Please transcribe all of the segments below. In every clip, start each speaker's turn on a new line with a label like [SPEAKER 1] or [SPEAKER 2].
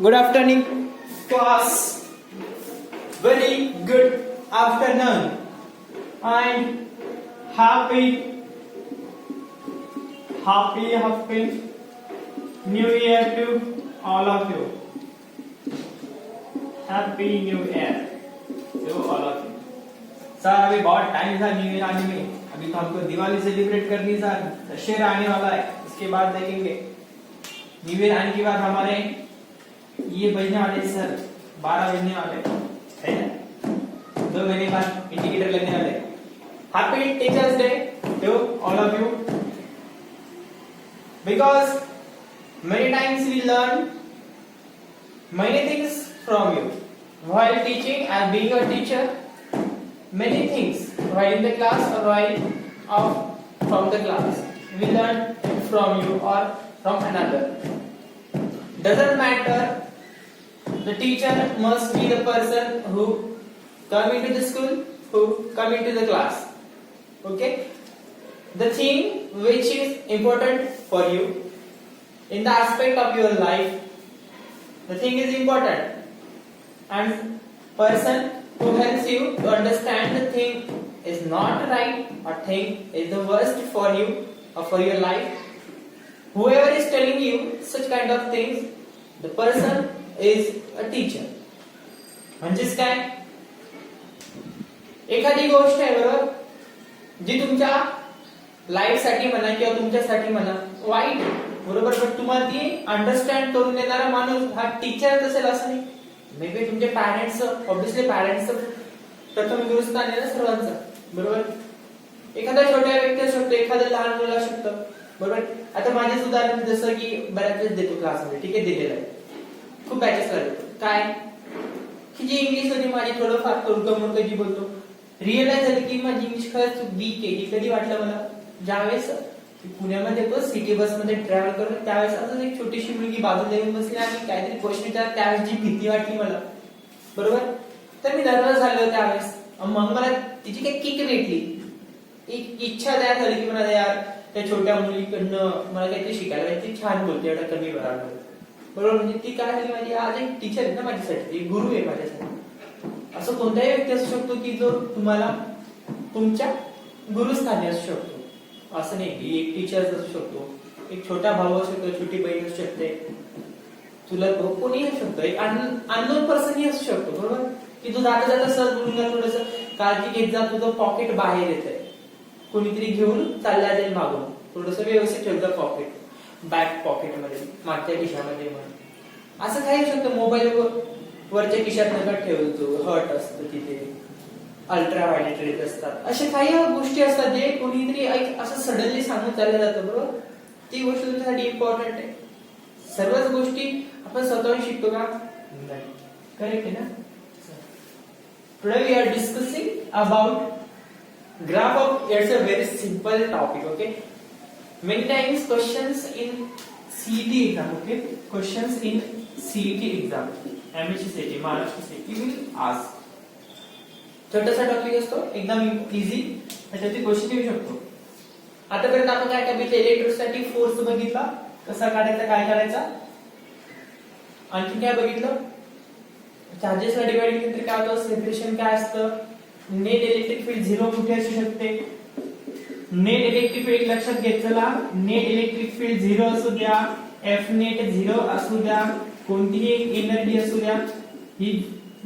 [SPEAKER 1] Good afternoon, class. Very good afternoon and happy New Year to all of you. Happy New Year to all of you. Sir अभी बहुत time था new year आने में. अभी तो हमको Diwali celebrate करनी है सर. दशहरा आने वाला है, इसके बाद देखेंगे. न्यू ईयर आने के बाद हमारे ये बजने वाले सर 12 बजने वाले है ना. 2 महीने बाद इंडिकेटर लगने वाले. Happy teachers day to all of you. Because many times we learn many things from you while teaching and being a teacher. Many things while in the class or while out from the class we learn from you or from another. Doesn't matter. The teacher must be the person who come into the school, who come into the class. Okay? The thing which is important for you in the aspect of your life, the thing is important, and person who helps you to understand the thing is not right or thing is the worst for you or for your life. Whoever is telling you such kind of things, the person is a teacher. म्हणजेच काय, एखादी गोष्ट आहे बरोबर, जी तुमच्या life साठी म्हणा किंवा तुमच्यासाठी म्हणा वाईट बरोबर, पण तुम्हाला ती अंडरस्टँड करून देणारा माणूस हा टीचर असेल असं नाही. मे बी तुमचे पॅरेंट्स, ऑब्विसली पॅरेंट्स प्रथम गुरुस्थान आहे ना सर्वांचं बरोबर. एखादा छोट्या व्यक्ती असू शकतो, एखादं लहान मुलं असू शकतं बरोबर. आता माझेच उदाहरण जसं की बऱ्याच वेळेस देतो क्लासमध्ये, ठीक आहे, दिलेलं आहे खूप बॅचेस लागले. काय की जी इंग्लिश होती माझी थोडंफार तोडकं जी बोलतो, रिअलाइज झालं की माझी इंग्लिश खरंच वीक आहे. कधी वाटलं मला, ज्यावेळेस पुण्यामध्ये तो सिटी बस मध्ये ट्रॅव्हल करतो त्यावेळेस असं एक छोटीशी मुलगी बाजूला येऊन बसली आणि काहीतरी क्वेश्चन विचारला, त्यावेळेस जी भीती वाटली मला बरोबर, तर मी नर्वस झालो त्यावेळेस. मग मला तिची काही किक भेटली, एक इच्छा तयार झाली की मला यार त्या छोट्या मुलीकडनं मला काहीतरी शिकायला पाहिजे. ती छान बोलते एवढ्या कमी वेळामध्ये बरोबर. म्हणजे ती काय झाली, माझी आज एक टीचर आहे ना माझ्यासाठी, एक गुरु आहे माझ्यासाठी. असं कोणताही व्यक्ती असू शकतो की जो तुम्हाला तुमच्या गुरुस्थानी असू शकतो. असं नाही की एक टीचर असू शकतो, एक छोटा भाऊ असू शकतो, छोटी बहीण असू शकते, तुला कोणी असू शकतो, एक अननोन पर्सन असू शकतो बरोबर. की तू जाता जाता सहज बोलून जा, थोडस काळजी घेत जा, तुझं पॉकेट बाहेर येत आहे, कोणीतरी घेऊन चालला जाईल मागून, थोडस व्यवस्थित ठेवतं पॉकेट, बॅक पॉकेटमध्ये, मागच्या खिशामध्ये म्हणून. असं काही होऊ शकतं. मोबाईल वरच्या खिशात नका ठेवतो, हर्ट असतं तिथे, अल्ट्रा व्हायलेट रेज असतात, अशा काही गोष्टी असतात जे कोणीतरी असं सडनली सांगून चाललं जातं बरोबर. ती गोष्ट तुमच्यासाठी इम्पॉर्टंट आहे. सर्वच गोष्टी आपण स्वतःहून शिकतो का? नाही. करेक्ट आहे ना. Today we are discussing about graph of, it's a very simple topic. Okay, many times questions in CET exam, okay, questions in CET exam, MSc CET, Maharashtra CET will ask. छोटासा टॉपिक असतो, एकदम easy, त्याच्यावरती question येऊ शकतो. आतापर्यंत आपण काय बघितलं, इलेक्ट्रोस्टॅटिक फोर्स बघितला, कसा काढायचा, काय करायचा, आणखी काय बघितलं, चार्जेसला डिवाइड केलं तर काय होतं, सेपरेशन काय असतं, नेट इलेक्ट्रिक फील्ड झिरो कुठे असू शकते. नेट इलेक्ट्रिक फील्ड लक्षात घ्या, चला नेट इलेक्ट्रिक फील्ड झिरो असू द्या, एफ नेट झिरो असू द्या, कोणतीही एक एनर्जी असू द्या, ही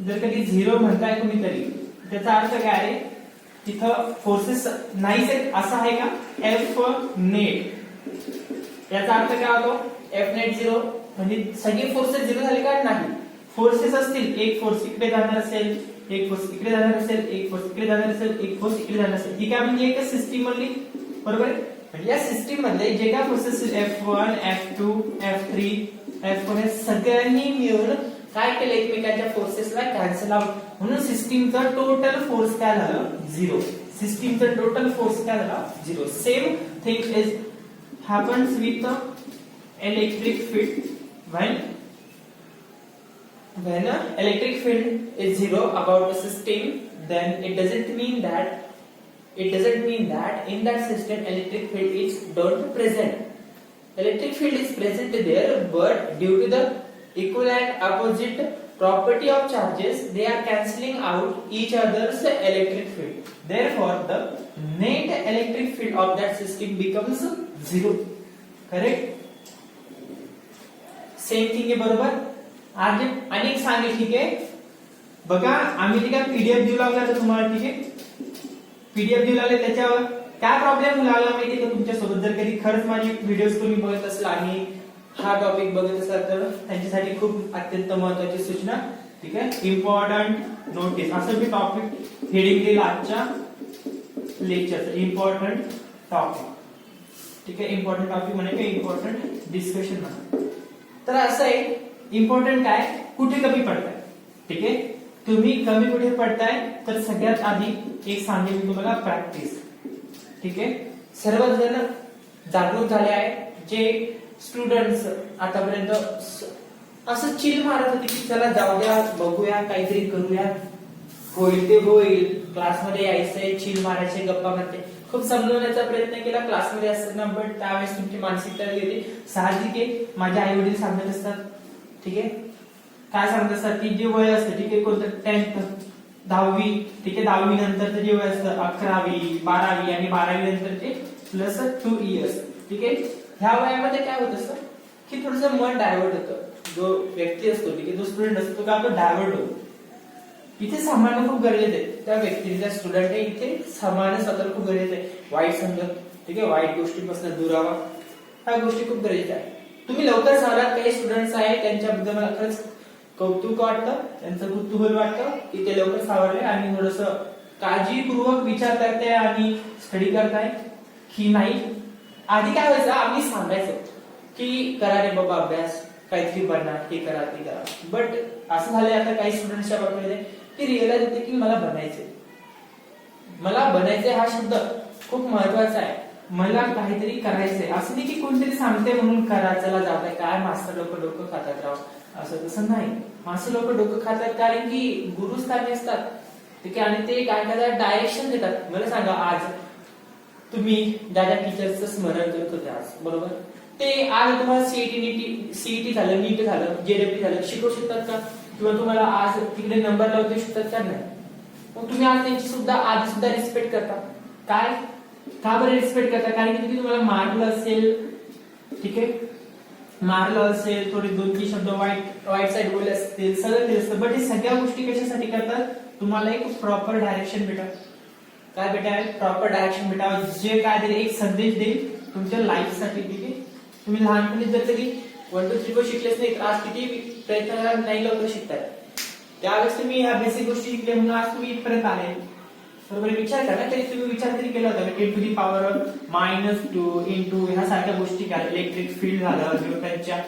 [SPEAKER 1] जर कधी झिरो म्हणताय कोणीतरी, त्याचा अर्थ काय आहे, तिथं फोर्सेस नाहीच आहेत असं आहे का. एफ नेट, याचा अर्थ काय होतो, एफ नेट झिरो म्हणजे सगळे फोर्सेस झिरो झाले का, नाही. फोर्सेस असतील, एक फोर्स इकडे जाणार असेल, एक फोर्स इकडे जाणार असेल, एक फोर्स इकडे जाणार असेल, एक फोर्स इकडे जाणार असेल, ठीक आहे, म्हणजे एका सिस्टीम मधली बरोबर आहे. म्हणजे या सिस्टीम मध्ये जे काय forces F1, F2, F3, F4 सगळ्यांनी मिळून काय केलं, एकमेकांच्या फोर्सेसला कॅन्सल आउट, म्हणून सिस्टीमचा टोटल फोर्स काय झालं, झिरो. सिस्टीमचा टोटल फोर्स काय झाला, zero. Same thing is happens with electric field. When electric field is zero about the system, then it doesn't mean that in that system electric field is not present. Electric field is present there, but due to the equal and opposite property of charges, they are cancelling out each other's electric field. Therefore, the net electric field of that system becomes zero. Correct? Same thing आहे बरोबर. आज अनेक सांगेल ठीक आहे. बघा आम्ही ठीक आहे पीडीएफ देऊ लागला तर तुम्हाला ठीक आहे पीडीएफ देऊ लागले त्याच्यावर काय प्रॉब्लेम लागला माहिती का तुमच्या सोबत. जर कधी खरंच माझी व्हिडिओज तुम्ही बघत असाल आणि हा टॉपिक बघत असाल तर त्यांच्यासाठी खूप अत्यंत महत्त्वाची सूचना ठीक आहे. इम्पॉर्टंट नोटीस असं मी टॉपिक हेडिंग दिलं आजच्या लेक्चरचं. इम्पॉर्टंट टॉपिक ठीक आहे. इम्पॉर्टंट टॉपिक म्हणजे इम्पॉर्टंट डिस्कशन म्हणा. तर असं आहे इम्पॉर्टंट काय कुठे कमी पडताय ठीक आहे. तुम्ही कमी कुठे पडताय तर सगळ्यात आधी एक सांगेन मी तुम्हाला प्रॅक्टिस ठीक आहे. सर्वजण जागरूक झाले आहे. जे स्टुडंट्स आतापर्यंत असं चिल मारत होते की चला जाऊ द्या बघूया काहीतरी करूया होईल ते होईल क्लासमध्ये यायचंय चिल मारायचे गप्पा मारते खूप समजवण्याचा प्रयत्न केला क्लासमध्ये असताना. बट त्यावेळेस तुमची मानसिकता गेली. साहजिक आहे माझे आई वडील सांगत असतात ठीक आहे. काय सांगत असतात की जे वय असतं ठीक आहे कोणतं 10th 10वी ठीक आहे. 10वी नंतरचं जे वय असतं 11वी 12वी आणि 12वी नंतरचे प्लस 2 इयर्स ठीक आहे. ह्या वयामध्ये काय होत असतं की थोडस मन डायव्हर्ट होतं. जो व्यक्ती असतो ठीक आहे जो स्टुडंट असतो तो काय आपलं डायव्हर्ट होतो. इथे सांभाळणं खूप गरजेचं आहे. त्या व्यक्तीने त्या स्टुडंट आहे इथे सांभाळणं स्वतःला खूप गरजेचं आहे. वाईट संगत ठीक आहे वाईट गोष्टीपासून दूर राहावा ह्या गोष्टी खूप गरजेच्या आहेत. तुम्ही लवकर सांभाळा. काही स्टुडंट्स आहेत त्यांच्याबद्दल मला खरंच कौतुक वाटतं त्यांचं कुतूहल वाटतं की ते लवकर सावरले आणि थोडस काळजीपूर्वक विचार करताय आणि स्टडी करताय की नाही. आधी काय व्हायचं आम्ही सांगायचो की करा रे बाबा अभ्यास काहीतरी बनणार हे करा ते करा. बट असं झालंय आता काही स्टुडंट्सच्या बाबतीमध्ये की रिअलाइज होते की मला बनायचंय. मला बनायचंय हा शब्द खूप महत्वाचा आहे. मला काहीतरी करायचंय असं नाही की कोणतरी सांगते म्हणून करा चला जात आहे काय मास्तर लोक डोकं खातात राव असं तसं नाही. मास्तर लोक डोकं खातात कारण की गुरुस्थानी असतात ठीक आहे आणि ते काय करतात डायरेक्शन देतात. मला सांगा आज तुम्ही ज्या ज्या टीचरचं स्मरण करत होते आज बरोबर ते आज तुम्हाला सीईटी झालं नीट झालं जेडब्ल्यू झालं शिकवू शकतात का किंवा तुम्हाला आज तिकडे नंबर लावू शकतात का नाही. मग तुम्ही आज त्यांची सुद्धा आधी सुद्धा रिस्पेक्ट करता. काय का बरं रिस्पेक्ट करता कारण की तुम्हाला मारलं असेल ठीक आहे मारलं असेल थोडे 2-3 शब्द वाईट साईड बोलले असतील सगळं ते असतं. बट हे सगळ्या गोष्टी कशासाठी करतात तुम्हाला एक प्रॉपर डायरेक्शन भेटा. काय भेटाय प्रॉपर डायरेक्शन भेटावं जे काहीतरी एक संदेश देईल तुमच्या लाईफसाठी ठीक आहे. तुम्ही लहानपणी जर कधी 1 2 3 4 शिकलेच नाही तर आज किती प्रयत्न नाही लवकर शिकताय. त्यावेळेस तुम्ही ह्या बेसिक गोष्टी शिकले म्हणून आज तुम्ही इथपर्यंत आले बरोबर. विचार करा तरी तुम्ही विचार तरी केला होता 10 to the power -2 इंटू ह्या सारख्या गोष्टी काय इलेक्ट्रिक फील्ड झालं न्यूटनच्या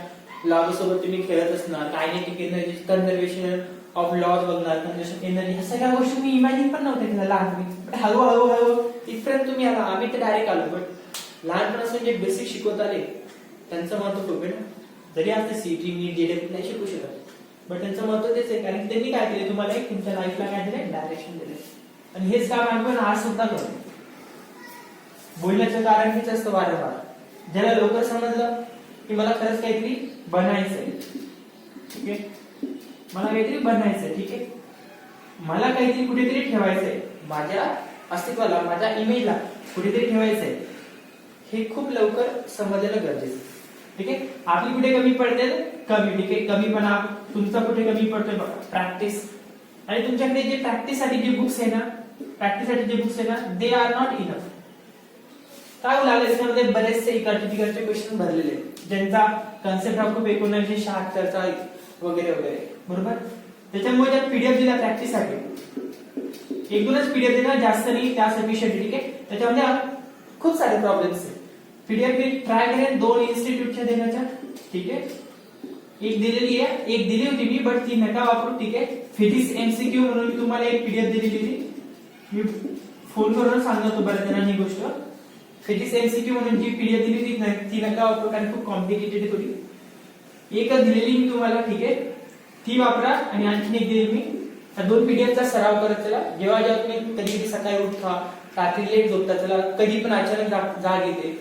[SPEAKER 1] लॉ सोबत तुम्ही खेळत असणार kinetic energy conservation of laws बघणार कन्झर्वेशन एनर्जी ह्या सगळ्या गोष्टी मी इमॅजिन पण नव्हत्या केल्या लहानपणी. बट हळूहळू इथपर्यंत तुम्ही आला. आम्ही तर डायरेक्ट आलो. बट लहानपणापासून जे बेसिक शिकवत आले त्यांचं महत्व खूप आहे ना. जरी आज ते सीईटी नीट जेडब्ल्यू नाही शिकू शकत बट त्यांचं महत्व तेच आहे कारण त्यांनी काय केले तुम्हाला एक तुमच्या लाईफला काय दिले डायरेक्शन दिले. आणि हेच काम आपण आज सुद्धा करतो. बोलण्याचं कारण हेच असतं वारंवार. ज्याला लवकर समजलं की मला खरंच काहीतरी बनायचंय ठीक आहे मला काहीतरी बनायचंय ठीक आहे मला काहीतरी कुठेतरी ठेवायचंय माझ्या अस्तित्वाला माझ्या इमेजला कुठेतरी ठेवायचंय हे खूप लवकर समजलेलं गरजेचं ठीक आहे. आपली कुठे कमी पडते कमी ठीक आहे कमीपणा तुमचा कुठे कमी पडतोय बघा प्रॅक्टिस. आणि तुमच्याकडे जे प्रॅक्टिससाठी जे बुक्स आहे ना दे आर नॉट इनफ. काय लागले त्याच्यामध्ये बरेचसे इकडचे तिकडचे क्वेश्चन भरलेले आहेत ज्यांचा कन्सेप्ट हा खूप 1976चा वगैरे वगैरे बरोबर. त्याच्यामुळे ज्या पीडीएफ दिला प्रॅक्टिससाठी एकूणच पीडीएफ दिला जास्त नाही त्या सफिशियंट ठीक आहे. त्याच्यामध्ये खूप सारे प्रॉब्लेम्स आहेत. पीडीएफ मी ट्राय करेन 2 इन्स्टिट्यूटच्या देण्याच्या ठीक आहे. एक दिलेली आहे एक दिली होती मी बट ती नका वापरू ठीक आहे. फिजिक्स एमसीक्यू म्हणून मी तुम्हाला एक पीडीएफ दिलेली होती. मी फोन करून सांगतो बऱ्याच जणांनी ही गोष्ट. फिजिक्स एमसीक्यू म्हणून जी पीडीएफ दिली होती ती नका वापरू कारण खूप कॉम्प्लिकेटेड होती. एक दिलेली मी तुम्हाला ठीक आहे ती वापरा. आणि आणखी एक दिली मी त्या 2 पीडीएफचा सराव करत चला. जेव्हा जेव्हा तुम्ही कधी सकाळी उठता रात्री लेट झोपता चला कधी पण अचानक जाग येते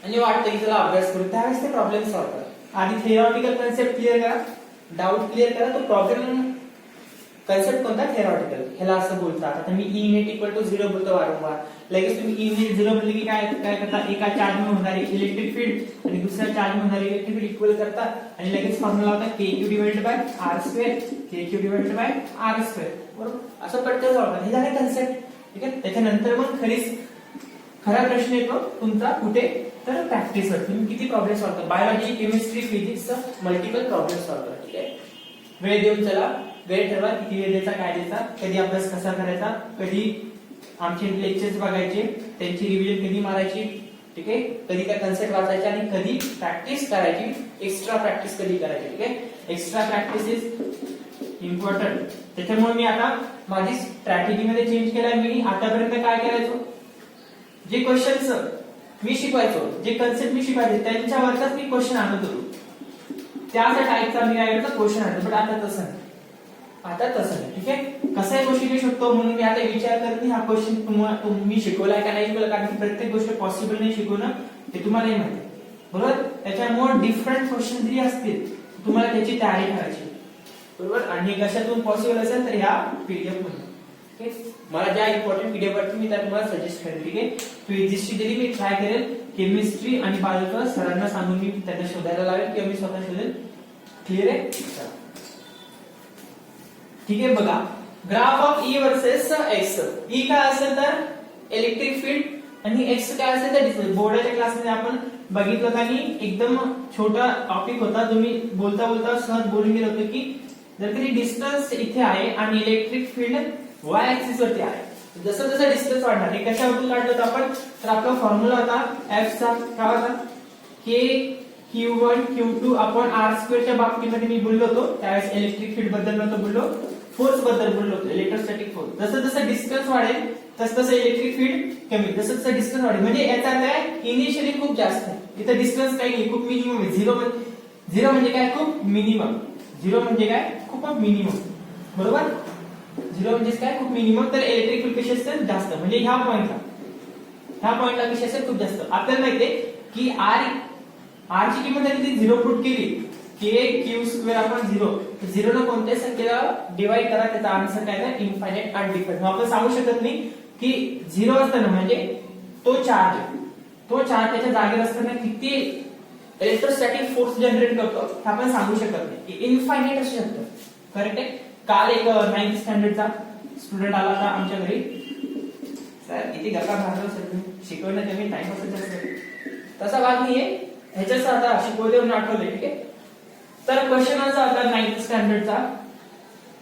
[SPEAKER 1] आणि वाटतं की चला अभ्यास करू त्यावेळेस ते प्रॉब्लेम सॉल्व्ह करा. आधी थिअरॉटिकल कन्सेप्ट क्लिअर करा, डाऊट क्लिअर करा. तो प्रॉब्लेम कन्सेप्ट कोणता? थिअरॉटिकल. ह्याला असं बोलतात. आता मी ई नेट इक्वल टू 0 बोलतो वारंवार. लगेच तुम्ही ई नेट 0 म्हणले की काय काय करता? एका चार्ज मध्ये होणारी इलेक्ट्रिक फील्ड आणि दुसऱ्या चार्ज मध्ये होणारी इलेक्ट्रिक फील्ड इक्वल करता आणि लगेच फॉर्म्युला होता kq divided by r square, kq divided by r square. बरोबर? असं पटकन सॉल्व्ह करा. हे झाले कन्सेप्ट. ठीक आहे. त्याच्यानंतर मग खरा प्रश्न येतो तुमचा कुठे? तर प्रॅक्टिसवर. तुम्ही किती प्रॉब्लेम सॉल्व्ह करा. बायोलॉजी, केमिस्ट्री, फिजिक्सचा मल्टिपल प्रॉब्लेम सॉल्व्ह करा. ठीक आहे. वेळ देऊन चला, वेळ ठरवा किती वेळ द्यायचा, काय द्यायचा, कधी अभ्यास कसा करायचा, कधी आमचे लेक्चर्स बघायचे, त्यांची रिव्हिजन कधी मारायची. ठीक आहे. कधी काय कन्सेप्ट वाचायचे आणि कधी प्रॅक्टिस करायची, एक्स्ट्रा प्रॅक्टिस कधी करायची. ठीक आहे. Extra practice is important. त्याच्यामुळे मी आता माझी स्ट्रॅटेजी मध्ये चेंज केलाय. मी आतापर्यंत काय करायचो, जे क्वेश्चन्स मी शिकवायचो, जे कन्सेप्ट मी शिकवायचे त्यांच्यावरच मी क्वेश्चन आणत होतो. त्याच टाईपचा मी काय करायचो क्वेश्चन आणतो. बट आता तसं नाही. आता तसं नाही. ठीक आहे. कसाही गोष्टी शिकू शकतो म्हणून मी आता विचार करत नाही हा क्वेश्चन तुम्ही शिकवलाय का नाही शिकवला, कारण की प्रत्येक गोष्ट पॉसिबल नाही शिकवणं, ते तुम्हालाही माहिती आहे. बरोबर? त्याच्यामुळे डिफरंट क्वेश्चन जरी असतील तुम्हाला त्याची तयारी करायची. बरोबर? आणि कशातून पॉसिबल असेल तर ह्या पीडीएफ मध्ये. ठीक आहे. मला ज्या इम्पॉर्टंट पीडीएफ वाटतील मी त्या तुम्हाला सजेस्ट करेन. ठीक आहे. फिजिक्सची तरी मी ट्राय करेल, केमिस्ट्री आणि बायोलॉजी सरांना सांगून मी त्यांना शोधायला लावेल किंवा मी स्वतः शोधेल. क्लिअर आहे? ठीक आहे. बघा, graph of E versus x. E काय असेल तर इलेक्ट्रिक फील्ड आणि एक्स काय असेल तर डिस्टन्स. बोर्डाच्या क्लासमध्ये आपण बघितलं होतं आणि एकदम छोटा टॉपिक होता. तुम्ही बोलता बोलता सहज बोलून गेलो होतो की जर कधी डिस्टन्स इथे आहे आणि इलेक्ट्रिक फील्ड वाय ऍक्सिस वरती आहे, जसं जसं डिस्टन्स वाढणार. हे कशावरून काढलं होतं आपण? तर आपला फॉर्म्युला होता एफ चा काय होता? के Q1 Q2 upon r square च्या बाबतीमध्ये मी बोललो होतो. त्यावेळेस इलेक्ट्रिक फील्ड बद्दल नव्हतो बोललो, फोर्स बद्दल बोललो होतो, इलेक्ट्रोस्टॅटिक फोर्स. जसं जसं डिस्टन्स वाढेल तसं तसं इलेक्ट्रिक फील्ड कमी, जसं जसं डिस्टन्स वाढेल. म्हणजे याचा काय, इनिशियली खूप जास्त आहे, इथं डिस्टन्स काही नाही, खूप मिनिमम आहे. झिरो म्हणजे काय? खूप मिनिमम. झिरो म्हणजे काय? खूप मिनिमम. बरोबर? झिरो म्हणजे काय? खूप मिनिमम. तर इलेक्ट्रिक फील्ड कशी असेल? जास्त. म्हणजे ह्या पॉइंटला कशी असेल? खूप जास्त. आपल्याला माहितीये की r ची किंमत किती? 0 पुट केली k q स्क्वेअर आपण 0 न कोणत्या संख्येला डिवाइड करा, त्याचा आन्सर काय आहे? Infinite undefined. आपण सांगू शकत नाही की 0 असताना म्हणजे तो चार्ज त्याच्या जागेवर असताना किती इलेक्ट्रोस्टॅटिक फोर्स जनरेट करतो हे आपण सांगू शकत नाही, की इन्फायनाइट असू शकतं. करेक्ट आहे? काल एक 9th स्टँडर्डचा स्टुडंट आला होता आमच्या घरी. सर किती गप्पा मारतो सर, तुम्ही शिकवण्यात कमी टाइम असत. तसा भाग नाहीये, ह्याच्याच आता शिकवल्यावर आठवले. ठीक आहे. तर क्वेश्चन असा होता 9th स्टँडर्डचा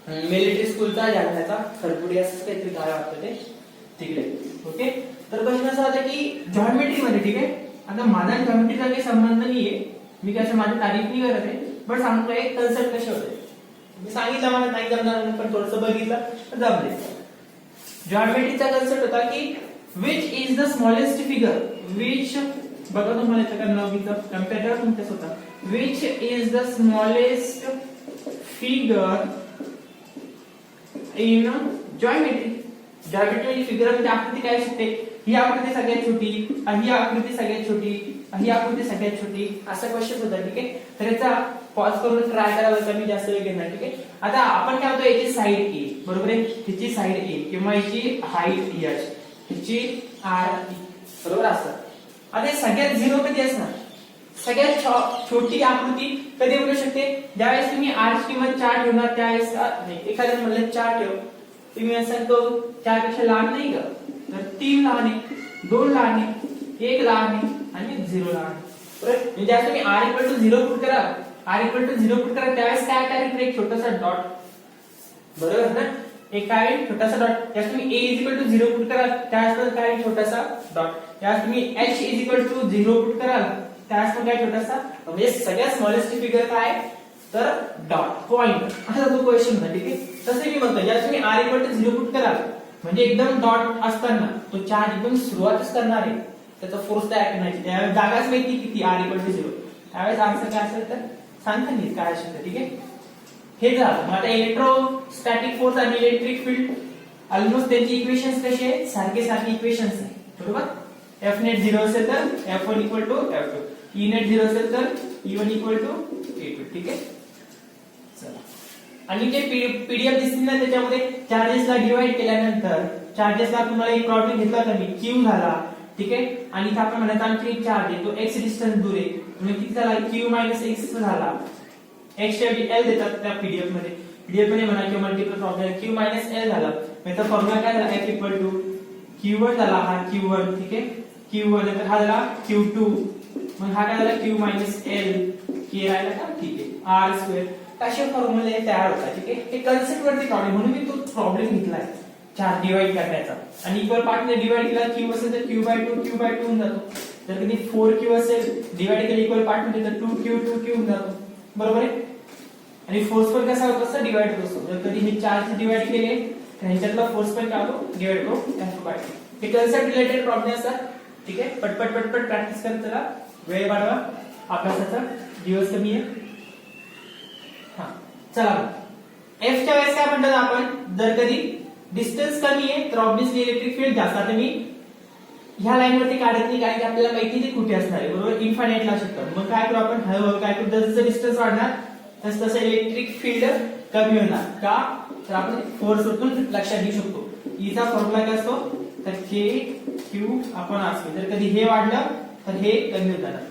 [SPEAKER 1] मिलिटरी स्कूलचा जालन्याचा, खरपुडी असं काहीतरी गाव वाटतं ते तिकडे. ओके. तर क्वेश्चन असा होता की जॉमेट्री मध्ये. ठीक आहे. आता माझा जॉमेट्रीचा काही संबंध नाहीये, मी कसं माझी तारीफ नाही करत आहे, पण सांगतोय कन्सेप्ट कसे होते. मी सांगितलं मला नाही जमणार, पण थोडंसं बघितलं तर जमले. जॉमेट्रीचा कन्सेप्ट होता की which is the smallest figure, which बघा तुम्हाला त्याचा नवीचा कम्पेअर तुमच्या स्वतः. Which is the smallest figure in geometry. Geometry figure म्हणजे आकृती काय असते? ही आकृती सगळ्यात छोटी, ही आकृती सगळ्यात छोटी, ही आकृती सगळ्यात छोटी, असा क्वेश्चन होता. ठीक आहे. तर याचा पॉज करून ट्राय करायला कमी जास्त वेळ घेणार. ठीक आहे. आता आपण काय होतो, याची साइड ए, बरोबर आहे, हिची साइड ए किंवा याची हाईट h, हिची r, बरोबर असं. आता सगळ्यात झिरो कधी असणार? सगळ्यात छोटी आकृती कधी बनू शकते? ज्यावेळेस तुम्ही r ची किंमत 4 ठेवणार त्यावेळेस. एखाद्या म्हणलं 4 ठेव, तुम्ही असं तो 4 पेक्षा लहान नाही का? तर 3 लहान आहे, 2 लहान आहे, 1 लहान आहे आणि 0 लहान आहे. बरोबर? म्हणजे ज्यावेळेस तुम्ही r इक्वल टू 0 पुट करा, त्यावेळेस काय करायचं? एक छोटासा डॉट. बरोबर ना? एक काय? छोटासा डॉट. त्यावेळेस तुम्ही a इक्वल टू 0 पुट करा, त्यावेळेस काय? छोटासा डॉट. त्यावेळेस तुम्ही h इक्वल टू 0 पुट कराल, त्यावेळेस पण काय? छोटासा. म्हणजे सगळ्यात स्मॉलेस्ट फिगर काय? तर डॉट, पॉइंट. असा तो क्वेश्चन होता. ठीक आहे. तसं मी म्हणतो ज्यावेळेस तुम्ही r इक्वल टू 0 पुट कराल म्हणजे एकदम डॉट असताना तो चार्ज एकदम सुरुवातच करणार आहे, त्याचा फोर्स तयार करण्याची, त्यावेळेस जागाच माहिती किती r इक्वल टू 0, त्यावेळेस आन्सर काय असेल तर सांगता नाही काय असेल. ठीक आहे. हे झालं. मग आता इलेक्ट्रोस्टॅटिक फोर्स आणि इलेक्ट्रिक फील्ड ऑलमोस्ट त्यांची इक्वेशन्स कशी आहेत? सारखे इक्वेशन्स आहेत. बरोबर? F net 0 असेल तर F1 equal to F2, E net 0 असेल तर E1 इक्वल टू E2. ठीक आहे. चला, आणि जे पीडीएफ दिसतील ना त्याच्यामध्ये चार्जेसला डिवाइड केल्यानंतर चार्जेसला तुम्हाला एक प्रॉब्लेम घेतला तर मी क्यू झाला. ठीक आहे. आणि इथे आपण म्हणत आणखी एक चार्ज आहे तो x डिस्टन्स दूर आहे म्हणजे किती झाला q मायनस x झाला. x च्या ऐवजी l देतात त्या पीडीएफ मध्ये म्हणा किंवा multiple problem q minus l झाला. याचा फॉर्म्युला काय झाला f इक्वल टू q1 झाला हा q1. ठीक आहे. q1 नंतर हा झाला q2 मग हा काय झाला q मायनस l k राहिला का. ठीक आहे. r स्क्वेअर असे फॉर्म्युले तयार होतात. ठीक आहे. हे कन्सेप्ट वरती प्रॉब्लेम म्हणून मी तो प्रॉब्लेम घेतलाय चार्ज डिवाइड करण्याचा. आणि इक्वल पार्टने डिवाइड केला q असेल तर q/2 होऊन जातो. जर कधी 4q असेल डिवाइड केलं इक्वल पार्टमध्ये तर 2q होऊन जातो. बरोबर आहे. आणि फोर्स पण कसा होतो असं डिवाइड होतो. जर कधी हे चार्ज डिवाइड केले तर ह्याच्यातला फोर्स पण काय होतो डिवाइड होतो f/2. हे कन्सेप्ट रिलेटेड प्रॉब्लेम असतात. ठीक आहे. पटपट प्रॅक्टिस करत चला. वेळ वाढवा अभ्यासाचा दिवस कमी आहे. हा चला f च्या वेळेस काय म्हणतात आपण जर कधी डिस्टन्स कमी आहे तर ऑब्वियसली इलेक्ट्रिक फील्ड जास्त. आता मी ह्या लाईन वरती काढत नाही कारण की आपल्याला माहिती आहे कुठे असणार आहे. बरोबर. इन्फायनाइट ला शकतो. मग काय करू आपण हळूहळू काय करू जसं डिस्टन्स वाढणार तसं इलेक्ट्रिक फील्ड कमी होणार. का तर आपण फोर्स वरून लक्षात घेऊ शकतो. ईचा फॉर्म्युला काय असतो तर k q आपण r. जर कधी हे वाढलं तर हे कमी होत जाणार.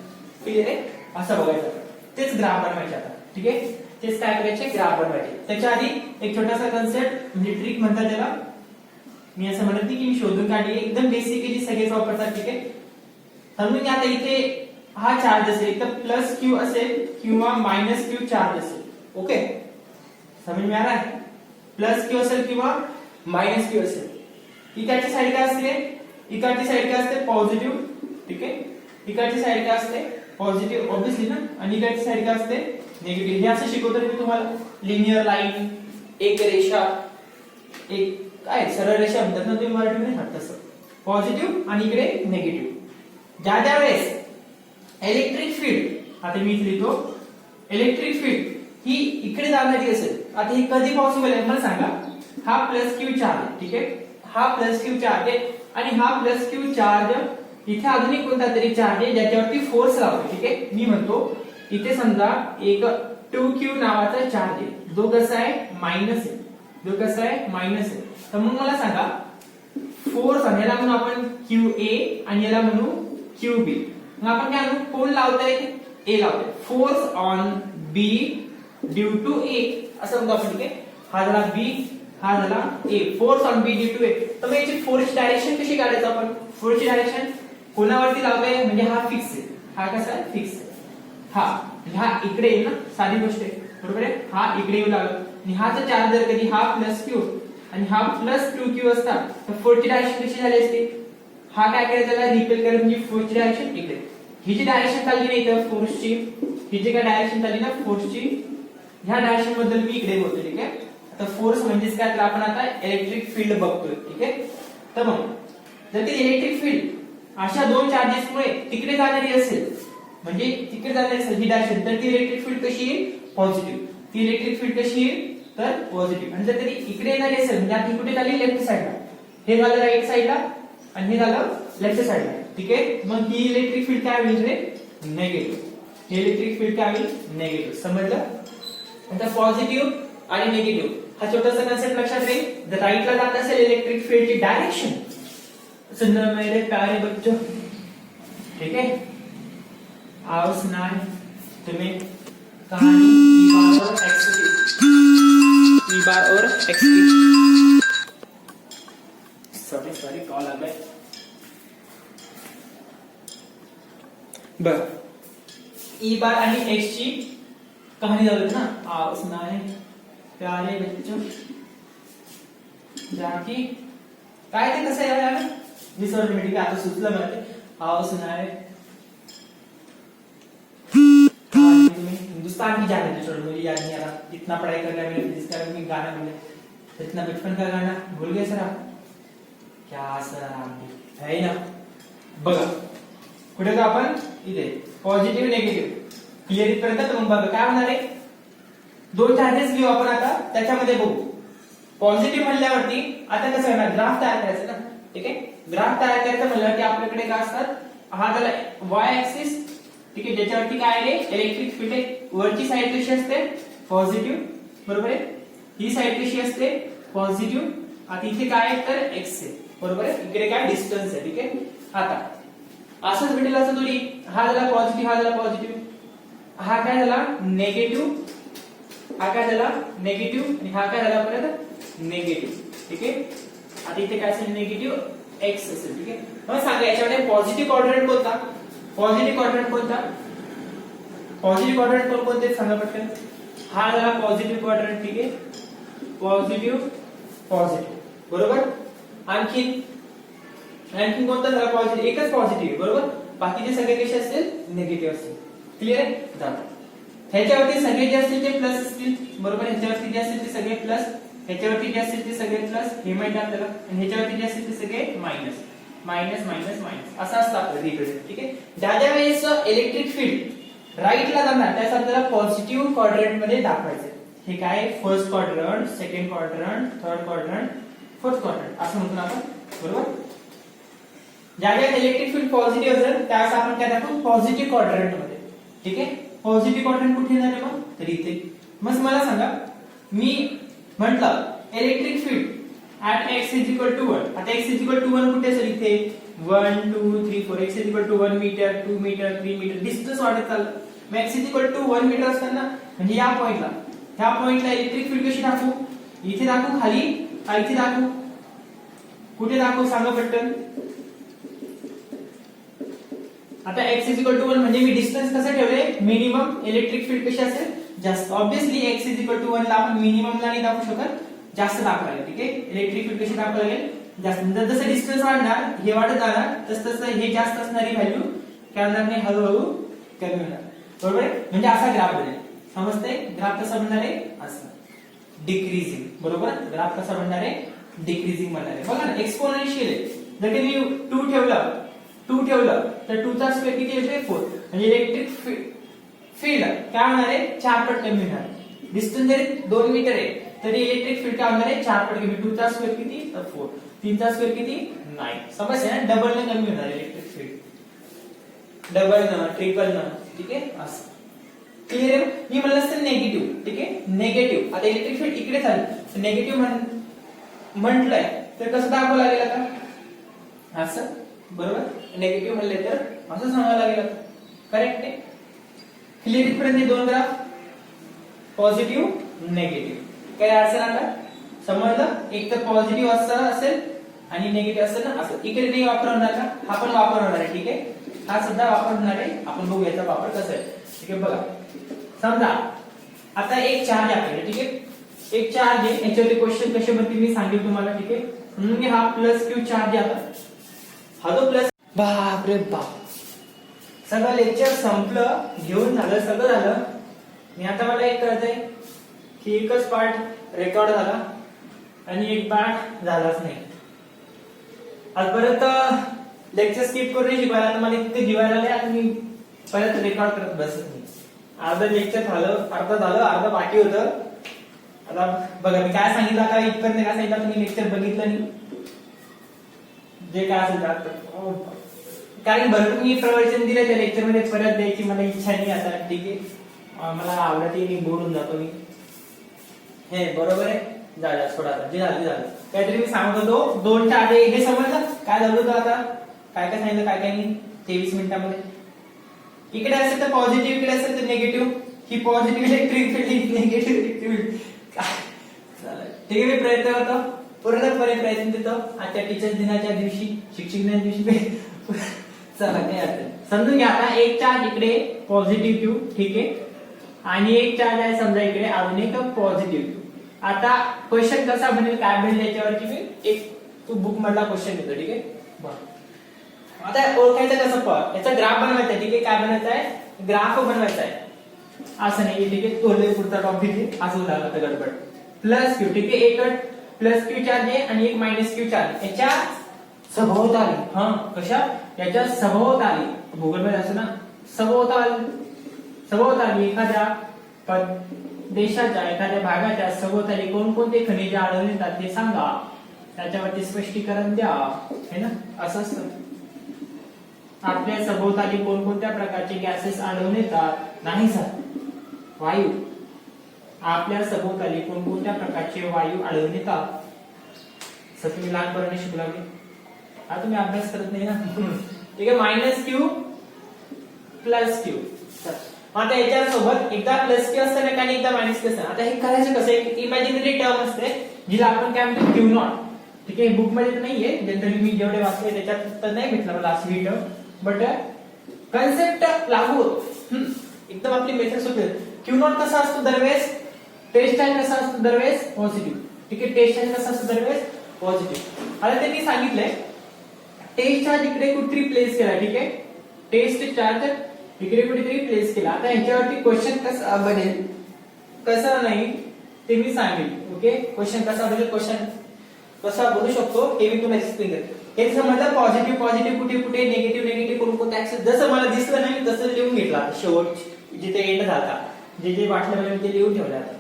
[SPEAKER 1] क्लिअर आहे. असं बघायचं. तेच ग्राफ बनवायचे आता. ठीक आहे. तेच काय करायचे ग्राफ बनवायचे. त्याच्या आधी एक छोटासा कन्सेप्ट म्हणजे ट्रिक म्हणतात त्याला. मी असं म्हणत नाही की मी शोधून काढली एकदम बेसिक आहे जी सगळेच वापरतात. ठीक आहे. समजून घ्या आता इथे हा चार्ज असेल तर प्लस q असेल किंवा मायनस q चार्ज असेल. ओके समज में आ रहा है. प्लस q असेल किंवा मायनस q असेल. इकडची साइड काय असते इकडची साइड काय असते पॉझिटिव्ह. ठीक आहे. इकडची साइड काय असते पॉझिटिव्ह ऑब्वियसली ना. आणि इकडची साइड काय असते निगेटिव्ह. हे असं शिकवतो मी तुम्हाला. लिनियर लाईन एक रेषा एक काय सरळ रेषा म्हणतात ना तुम्ही मराठीमध्ये. हा तसं पॉझिटिव्ह आणि इकडे निगेटिव्ह. ज्या वेळेस इलेक्ट्रिक फील्ड आता मी लिहितो इलेक्ट्रिक फील्ड ही इकडे जाणारी असेल. आता ही कधी पॉसिबल आहे मला सांगा. हा प्लस क्यू चार्ज. ठीक आहे. हा प्लस क्यू चार्ज आहे आणि हा प्लस क्यू चार्ज इथे अजून एक कोणता तरी चार्ज आहे ज्याच्यावरती फोर्स लावतो. ठीक आहे. मी म्हणतो इथे समजा एक 2q नावाचा चार्ज आहे जो कसा आहे मायनस आहे. जो कसा आहे मायनस आहे. तर मग मला सांगा फोर्स याला म्हणू आपण QA आणि याला म्हणू QB. मग आपण काय म्हणू कोण लावतोय A लावतोय. Force on B due to A असं म्हणतो आपण. ठीक आहे. हा झाला B हा झाला A. Force on B due to A. तर मग याची फोर्स डायरेक्शन कशी काढायचं आपण. फोर्सची डायरेक्शन कोणावरती लावतोय म्हणजे हा फिक्स आहे. हा कसा आहे फिक्स आहे. हा इकडे येईल ना साधी गोष्ट आहे. बरोबर आहे. हा इकडे येऊ लागला आणि हा चार्ज जर कधी हा प्लस क्यू आणि हा प्लस 2q असतात तर फोर्सची डायरेक्शन कशी झाली असते. हा काय करायचं त्याला रिपेल करायचं म्हणजे फोर्सची डायरेक्शन इकडे. ही जी डायरेक्शन चालली नाही तर फोर्सची ही जी काय डायरेक्शन चालली ना फोर्सची ह्या डायरेक्शन बद्दल मी इकडे बोलतोय. ठीक आहे. आता फोर्स म्हणजेच काय तर आपण आता इलेक्ट्रिक फील्ड बघतोय. ठीक आहे. तर मग जर ती इलेक्ट्रिक फील्ड अशा दोन चार्जेसमुळे तिकडे जाणारी असेल म्हणजे तिकडे जाणारी असेल ही डायरेक्शन तर ती इलेक्ट्रिक फील्ड कशी येईल पॉझिटिव्ह. ती इलेक्ट्रिक फील्ड कशी येईल तर पॉझिटिव्ह. आणि जर कधी इकडे येणारी असेल म्हणजे आता कुठे चालली लेफ्ट साइडला. हे झालं राईट साइडला आणि हे झालं लेफ्ट साइडला. ठीक आहे. मग ही इलेक्ट्रिक फील्ड काय होईल रे निगेटिव्ह. ही इलेक्ट्रिक फील्ड काय होईल निगेटिव्ह. समजलं. आता पॉझिटिव्ह आणि निगेटिव्ह हा छोटासा कन्सेप्ट लक्षात राहील. जर राईटला जात असेल इलेक्ट्रिक फील्डची डायरेक्शन सुंदर मेरे प्यारे बच्चों. ठीक है. आओ सुनाए तुम्हें कहानी ई बार और एक्स की. सॉरी कॉल आ गया. बर ई बार आणि एक्स ची कहाणी झाली ना. आओ सुनाए प्यारे बच्चों जाकी काय ते कसं आहे विसरलो मी. ठीक आहे. आता सुचलं मला ते. आओ सुनाए हिंदुस्तान की जाने दो छोड़ो मुझे याद नहीं आ रहा. इतना पढ़ाई कर लिया मैंने फिजिक्स का भी गाना बोले इतना बचपन का गाना भूल गए सर आप. क्या सर आप है ना. बघा कुठे का आपण इथे पॉझिटिव्ह निगेटिव्ह क्लिअर इथपर्यंत. तर मग बघा काय होणार आहे दोन चार्जेस घेऊ आपण आता त्याच्यामध्ये बघू. पॉझिटिव्ह म्हणल्यावरती आता कसं होणार ग्राफ तयार करायचं ना. ठीक आहे. ग्राफ तयार करायचं म्हणल्यावरती आपल्याकडे काय असतात हा झाला y ऍक्सिस ठीक आहे, ज्याच्यावरती काय आहे इलेक्ट्रिक फील्ड आहे. वरची साईड कशी असते पॉझिटिव्ह, बरोबर आहे. ही साईड कशी असते पॉझिटिव्ह. आता इथे काय आहे तर एक्स आहे, बरोबर आहे. इकडे काय डिस्टन्स आहे, ठीक आहे. आता असंच भेटेल असं थोडी, हा झाला पॉझिटिव्ह, हा झाला पॉझिटिव्ह, हा काय झाला निगेटिव्ह, हा काय झाला निगेटिव्ह आणि हा काय झाला परत निगेटिव्ह, ठीक आहे. आता इथे काय असेल निगेटिव्ह एक्स असेल, ठीक आहे. मग सांगा याच्यामध्ये पॉझिटिव्ह क्वाड्रंट कोणता, पॉझिटिव्ह क्वाड्रंट कोणता, पॉझिटिव्ह क्वाड्रंट कोणते सांगा पटकन. हा झाला पॉझिटिव्ह क्वाड्रंट, ठीक आहे. पॉझिटिव्ह पॉझिटिव्ह, बरोबर. आणखी कोणता झाला पॉझिटिव्ह, एकच पॉझिटिव्ह, बरोबर. बाकीचे सगळे कसे असतील निगेटिव्ह असतील. क्लिअर आहे. जातो ह्याच्यावरती सगळे जे असतील ते प्लस असतील, बरोबर. ह्याच्यावरती जे असतील ते सगळे प्लस, ह्याच्यावरती जे असतील ते सगळे प्लस, हे माहिती आपल्याला. आणि ह्याच्यावरती जे असतील ते सगळे मायनस मायनस मायनस मायनस असं असतं आपलं रिप्रेझेंट, ठीक आहे. ज्या ज्या वेळेस इलेक्ट्रिक फील्ड राईटला जाणार त्यास आपल्याला पॉझिटिव्ह क्वाड्रंट मध्ये दाखवायचं. हे काय first quadrant, second quadrant, third quadrant, fourth quadrant असं म्हणतो आपण, बरोबर. ज्या ज्या इलेक्ट्रिक फील्ड पॉझिटिव्ह असेल त्यास आपण काय दाखवू पॉझिटिव्ह क्वाड्रंट मध्ये, ठीक आहे. पॉझिटिव्ह क्वाड्रंट कुठे येणार आहे मग तर इथे. मग मला सांगा मी म्हटलं electric field at x is equal to 1. आता x is equal to 1 कुठे असेल इथे 1 2 3 4 x is equal to 1 metre 2 metre 3 metre distance वाढत चाललं. मग x is equal to 1 metre असताना म्हणजे या पॉइंटला, ह्या पॉइंटला इलेक्ट्रिक फील्ड कशी दाखवू, इथे दाखवू खाली का इथे दाखवू, कुठे दाखवू सांगा पटकन. आता x is equal to 1 म्हणजे मी डिस्टन्स कसं ठेवले मिनिमम, इलेक्ट्रिक फील्ड कशी असेल जास्त. Obviously x is equal to 1 ला आपण मिनिमम ला नाही दाखवू शकत, जास्त दाखवायला, ठीक आहे. इलेक्ट्रिक फील्ड कशी दाखवायला लागेल जास्त. जसं डिस्टन्स वाढणार हे वाढत जाणार तसं हे जास्त असणारी व्हॅल्यू काय होणार नाही हळूहळू कमी होणार, बरोबर आहे. म्हणजे असा ग्राफ बनेल, समजते. ग्राफ कसा बनणार आहे असं डिक्रीजिंग, बरोबर. ग्राफ कसा बनणार आहे डिक्रीजिंग बनणार आहे. बघा ना एक्सपोनेन्शियल आहे. जर मी 2 ठेवलं तर 2 चा स्क्वेअर किती येते 4. म्हणजे इलेक्ट्रिक फील्ड काय होणार आहे 4 पट कमी होणार. डिस्टन्स जरी 2 मीटर आहे तरी इलेक्ट्रिक फील्ड काय होणार आहे 4 पट कमी. 2 चा स्क्वेअर किती तर 4, 3 चा स्क्वेअर किती 9. समजलं ना, डबल ने कमी होणार इलेक्ट्रिक फील्ड, डबल न ट्रिपल न, ठीक आहे. असं क्लिअर आहे. मी म्हणलं असतं निगेटिव्ह, ठीक आहे. निगेटिव्ह आता इलेक्ट्रिक फील्ड इकडे झाली, निगेटिव्ह म्हटलंय तर कसं दाखवावं लागेल आता असं, बरोबर. निगेटिव्ह म्हणले तर असं सांगावं लागेल, करेक्ट आहे. क्लिअर इथपर्यंत दोन ग्राफ पॉझिटिव्ह निगेटिव्ह काय असेल आता समजलं. एक तर पॉझिटिव्ह असं असेल आणि निगेटिव्ह असेल ना असं. इकडे नाही वापरणार का, हा पण वापरणार आहे, ठीक आहे. हा सुद्धा वापरणार आहे. आपण बघू याचा वापर कसा आहे, ठीक आहे. बघा समजा आता एक चार्ज आपल्याकडे, ठीक आहे. एक चार्ज आहे, याच्यावरती क्वेश्चन कसे बनतील मी सांगेल तुम्हाला, ठीक आहे. म्हणून हा प्लस क्यू चार्ज आहे. आता हा जो प्लस, बाप रे बाप सगळं लेक्चर संपलं, घेऊन झालं सगळं झालं. मी आता मला एक कळतंय की एकच पार्ट रेकॉर्ड झाला आणि एक पार्ट झालाच नाही. आज परत लेक्चर स्किप करून शिकवायला मला इथे जीवायला आले आणि मी परत रेकॉर्ड करत बसत नाही. अर्ध लेक्चर झालं, अर्ध झालं, अर्ध बाकी होतं. आता बघा मी काय सांगितलं, आता इथपर्यंत काय सांगितलं तुम्ही लेक्चर बघितलं नाही जे काय असेल त्यात, कारण भरपूर मी प्रवचन दिलं त्या लेक्चर मध्ये, परत द्यायची मला इच्छा नाही आता, ठीक आहे. मला आवडते मी बोलून जातो मी, हे बरोबर आहे. झालं सोडा, जे झालं झालं. काहीतरी मी सांगत होतो 2 चार्ज हे समजलं काय झालं होतं. आता काय काय सांगितलं काय काय नाही 23 मिनिटांमध्ये. इकडे असेल तर पॉझिटिव्ह, इकडे असेल तर निगेटिव्ह. ही positive electric field, negative electric field. ठीक आहे, मी प्रयत्न करतो, पूर्णपणे प्रयत्न देतो. आजच्या टीचर्स दिनाच्या दिवशी, शिक्षक दिनाच्या दिवशी चला काय अर्थ समजून घ्या. आता एक चार्ज इकडे पॉझिटिव्ह क्यू, ठीक आहे. आणि एक चार्ज आहे समजा इकडे अजून एक पॉझिटिव्ह क्यू. आता क्वेश्चन कसा बनेल काय बनेल याच्यावरती मी एक बुक मधला क्वेश्चन देतो, ठीक आहे. आता ओळखायचं कसं पण याचा ग्राफ बनवायचा, ठीक आहे. काय बनायचं आहे ग्राफ बनवायचा आहे, असं नाही, ठीक आहे. तोले पुढचा टॉपिक आहे असं झालं होतं गडबड. प्लस क्यू, ठीक आहे. एक प्लस क्यू चार्ज आहे आणि एक मायनस क्यू चार्ज याच्या सभोवताली, हा कशा याच्या सभोवताली, गुगल मध्ये असं ना सभोवताली एखाद्या देशाच्या एखाद्या भागाच्या सभोवताली कोणकोणते खनिजे आढळून येतात ते सांगा, त्याच्यावरती स्पष्टीकरण द्या, है ना. असं असतं आपल्या सभोवताली कोणकोणत्या प्रकारचे गॅसेस आढळून येतात? नाही सर. वायू. आपल्या सभोवताली कोणकोणत्या प्रकारचे वायू आढळून येतात? सर तुम्ही लहानपणी शिकला की आता तुम्ही अभ्यास करत नाही ना. ठीक आहे. Minus Q plus Q. आता याच्या सोबत एकदा प्लस क्यू असतं आणि एकदा मायनस क्यू असतं. आता हे करायचं कसं? एक इमॅजिनरी टर्म असते जिला आपण काय म्हणतो क्यू नॉट. ठीक आहे. बुक मध्ये तर नाहीये, जनरली मी जेवढे वाचले त्याच्यात तर नाही भेटला मला अशी ही टर्म, बट कन्सेप्ट लागू होतो. एकदम आपली मेथड सोपी आहे. क्यू नॉट कसा असतो दरवेळेस? टेस्ट चार्ज कसा असतो दरवेळेस? पॉझिटिव्ह. ठीक आहे. टेस्ट चार्ज कसा असतो दरवेळेस? पॉझिटिव्ह. आता त्यांनी सांगितलंय टेस्ट चार्ज इकडे कुठेतरी प्लेस केला. ठीक आहे. टेस्ट चार्ज इकडे कुठेतरी प्लेस केला. आता ह्याच्यावरती क्वेश्चन कसा बनेल कसा नाही ते मी सांगेल. ओके. क्वेश्चन कसा बनेल, क्वेश्चन कसा बनू शकतो हे मी तुम्हाला एक्सप्लेन करेन. हे समजलं पॉझिटिव्ह पॉझिटिव्ह कुठे कुठे, निगेटिव्ह निगेटिव्ह कोणकोणत्या ऍक्सेस जसं मला दिसलं नाही तसं लिहून घेतला. शेवट जिथे एंड झाला जे जे वाटलं मला ते लिहून ठेवलं. आता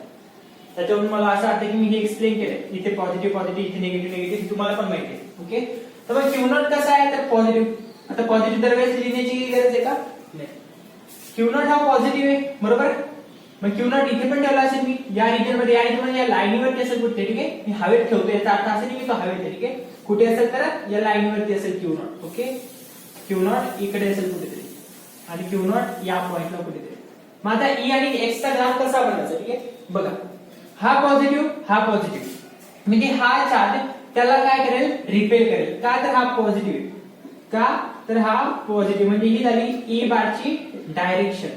[SPEAKER 1] त्याच्यावरून मला असं वाटतं की मी हे एक्सप्लेन केलं. इथे पॉझिटिव्ह पॉझिटिव्ह, इथे निगेटिव्ह निगेटिव्ह, तुम्हाला पण माहिती आहे. ओके. तर मग क्यू नॉट कसा आहे तर पॉझिटिव्ह. आता पॉझिटिव्ह दरवेळेस लिहिण्याची गरज आहे का? नाही. क्यू नॉट हा पॉझिटिव्ह आहे बरोबर. मग क्यू नॉट इथे पण ठेवला असेल मी या रिजन मध्ये, या रिजन मध्ये, या लाईनीवरती असेल कुठे. ठीक आहे. मी हवेत ठेवतो याचा अर्थ असेल की तो हवेत. ठीक आहे. कुठे असेल तर या लाईनीवरती असेल Q not. Okay. Q not इकडे असेल कुठेतरी आणि क्यू नॉट या पॉइंटला कुठेतरी. मग आता ई आणि एक्स चा ग्राफ कसा बनायचा? ठीक आहे. बघा हा पॉझिटिव्ह हा पॉझिटिव्ह म्हणजे हा चार्ज त्याला काय करेल? रिपेल करेल. का तर हा पॉझिटिव्ह. का तर हा पॉझिटिव्ह म्हणजे ही झाली ई बारची डायरेक्शन.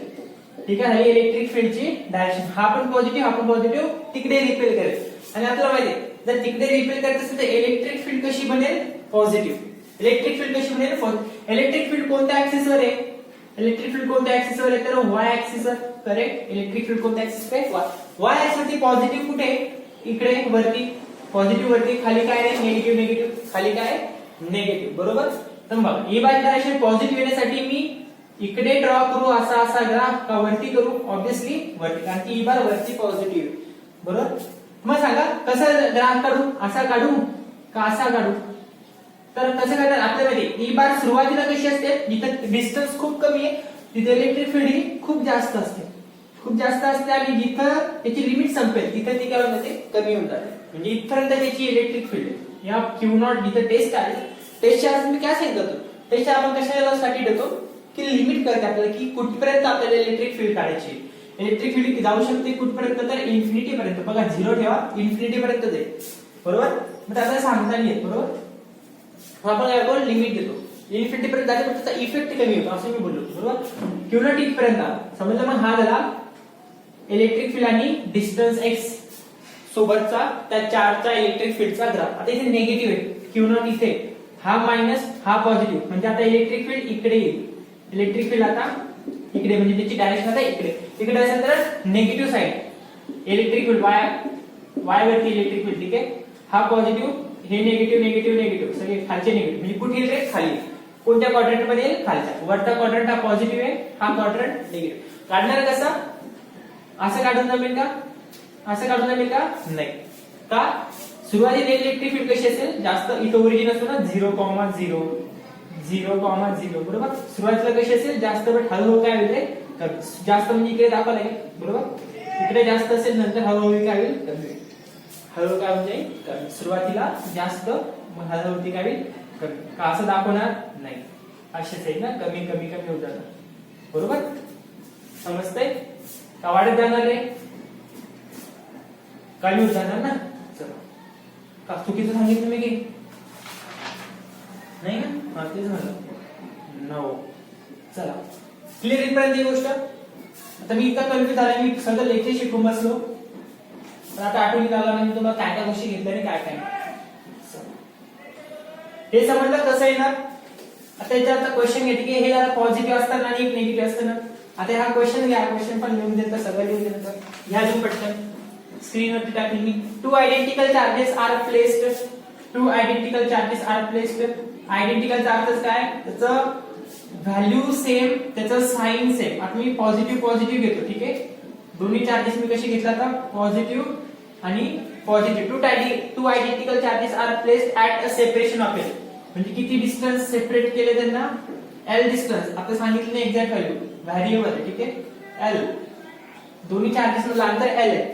[SPEAKER 1] ठीक आहे. झाली इलेक्ट्रिक फील्डची डायरेक्शन. हा पण पॉझिटिव्ह हा पण पॉझिटिव्ह तिकडे रिपेल करेल. आणि आपल्याला माहिती आहे जर तिकडे रिपेल करत असेल तर इलेक्ट्रिक फील्ड कशी बनेल? पॉझिटिव्ह. इलेक्ट्रिक फील्ड कशी बनेल? इलेक्ट्रिक फील्ड कोणत्या ऍक्सिस वर आहे? इलेक्ट्रिक फील्ड कोणत्या ऍक्सिस वर आहे तर वाय ऍक्सिस वर. करेक्ट. इलेक्ट्रिक फील्ड कोणत्या ऍक्सिस वर? वाय ऍक्सिस वरती. पॉझिटिव्ह कुठे? इकडे वरती. पॉझिटिव्ह वरती. खाली काय आहे? Negative negative. खाली काय? निगेटिव्ह. बरोबर. तर मग ई बाय डायरेक्शन पॉझिटिव्ह येण्यासाठी मी इकडे ड्रॉ करू असा असा ग्राफ का वरती करू? ऑब्विसली वरती, कारण की ई बार वरती पॉझिटिव्ह. बरोबर. मग सांगा कसं ग्राफ काढू? असा काढू का असा काढू? तर कसं करणार आपल्यामध्ये ई बार सुरुवातीला कशी असते? जिथे डिस्टन्स खूप कमी आहे तिथे इलेक्ट्रिक फील्ड ही खूप जास्त असते. खूप जास्त असते आणि जिथं त्याची लिमिट संपेल तिथे ती काय होते? कमी होऊन जाते. म्हणजे इथपर्यंत त्याची इलेक्ट्रिक फील्ड या क्यू नॉट जिथे टेस्ट चार्ज. टेस्ट चार्ज मी काय सांगितलं होतं? टेस्ट आपण कशासाठी देतो की लिमिट करते आपल्याला की कुठपर्यंत आपल्याला इलेक्ट्रिक फील्ड काढायची. इलेक्ट्रिक फील्ड जाऊ शकते कुठपर्यंत तर इन्फिनिटी पर्यंत. बघा झिरो ठेवा इन्फिनिटी पर्यंत जाईल. बरोबर. मग त्याला सांगता नाही येत. बरोबर. आपण काय करतो? लिमिट देतो. इन्फिनिटी पर्यंत जाते पण त्याचा इफेक्ट कमी होतो असं मी बोललो. बरोबर. क्यू नॉट इथपर्यंत समजलं. मग हा झाला इलेक्ट्रिक फील्ड आणि डिस्टन्स एक्स सोबतचा त्या चार्जचा इलेक्ट्रिक फील्डचा ग्राफ. आता इथे निगेटिव्ह आहे क्यू नॉट इथे, हा मायनस हा पॉझिटिव्ह म्हणजे आता इलेक्ट्रिक फील्ड इकडे येईल. इलेक्ट्रिक फील्ड आता इकडे म्हणजे त्याची डायरेक्शन आता इकडे. इकडे असेल तर negative side electric field Y वरती इलेक्ट्रिक फील्ड. ठीक आहे. हा पॉझिटिव्ह हे निगेटिव्ह निगेटिव्ह निगेटिव्ह सगळे खालचे निगेटिव्ह म्हणजे कुठे येईल? खाली. कोणत्या क्वाड्रंट मध्ये येईल? खालच्या. वरचा क्वाड्रंट हा पॉझिटिव्ह आहे, हा क्वाड्रंट निगेटिव्ह. काढणार कसा? असं काढून जमेल का? असं काढून जमेल का? नाही. का? सुरुवातीला इलेक्ट्रिक फील्ड कशी असेल? जास्त. इथं ओरिजिन असतो ना 0,0 0,0 बरोबर. सुरुवातीला कशी असेल? जास्त. बट हळूहळू काय होईल? कमी. जास्त म्हणजे इकडे दाखवलं आहे बरोबर. इकडे जास्त असेल नंतर हळूहळू काय होईल? कमी होईल. हळूहळू काय म्हणजे कमी. सुरुवातीला जास्त मग हळूहळू काय होईल? कमी. का असं दाखवणार नाही? असेच आहे ना कमी कमी कमी होत जाणार. बरोबर. समजतंय का? वाढत जाणार रे कमी होत जाणार ना. चला का चुकीचं सांगितलं मी की नाही ना? हा तेच म्हणलं. नो. चला क्लिअर इथपर्यंत ही गोष्ट. आता मी इतका कन्फ्युज झाला मी सगळं लेक्चर शिकून बसलो पण आता आठवणीत आला म्हणजे तुम्हाला काय काय गोष्टी घेतल्या आणि काय काय हे समजलं कसं येणार. आता याच्यात क्वेश्चन घेते की हे जरा पॉझिटिव्ह असताना आणि एक निगेटिव्ह असताना. आता हा क्वेश्चन घ्या. क्वेश्चन पण लिहून देतात सगळं लिहून देतात. ह्या जो पटकन स्क्रीनवरती टाकली मी. Two identical charges are placed. Two identical charges are placed. Identical charges काय? त्याचं व्हॅल्यू सेम, त्याचं साइन सेम. आता मी पॉझिटिव्ह पॉझिटिव्ह घेतो. ठीक आहे. दोन्ही चार्जेस मी कसे घेतला आता? पॉझिटिव्ह आणि positive. Two identical charges are placed at a separation of L. म्हणजे किती डिस्टन्स सेपरेट केले त्यांना? एल डिस्टन्स आता सांगितलं नाही एक्झॅक्ट व्हॅल्यू, व्हॅरिएबल आहे, ठीक आहे. एल दोन्ही चार्जेस मधलं अंतर एल आहे.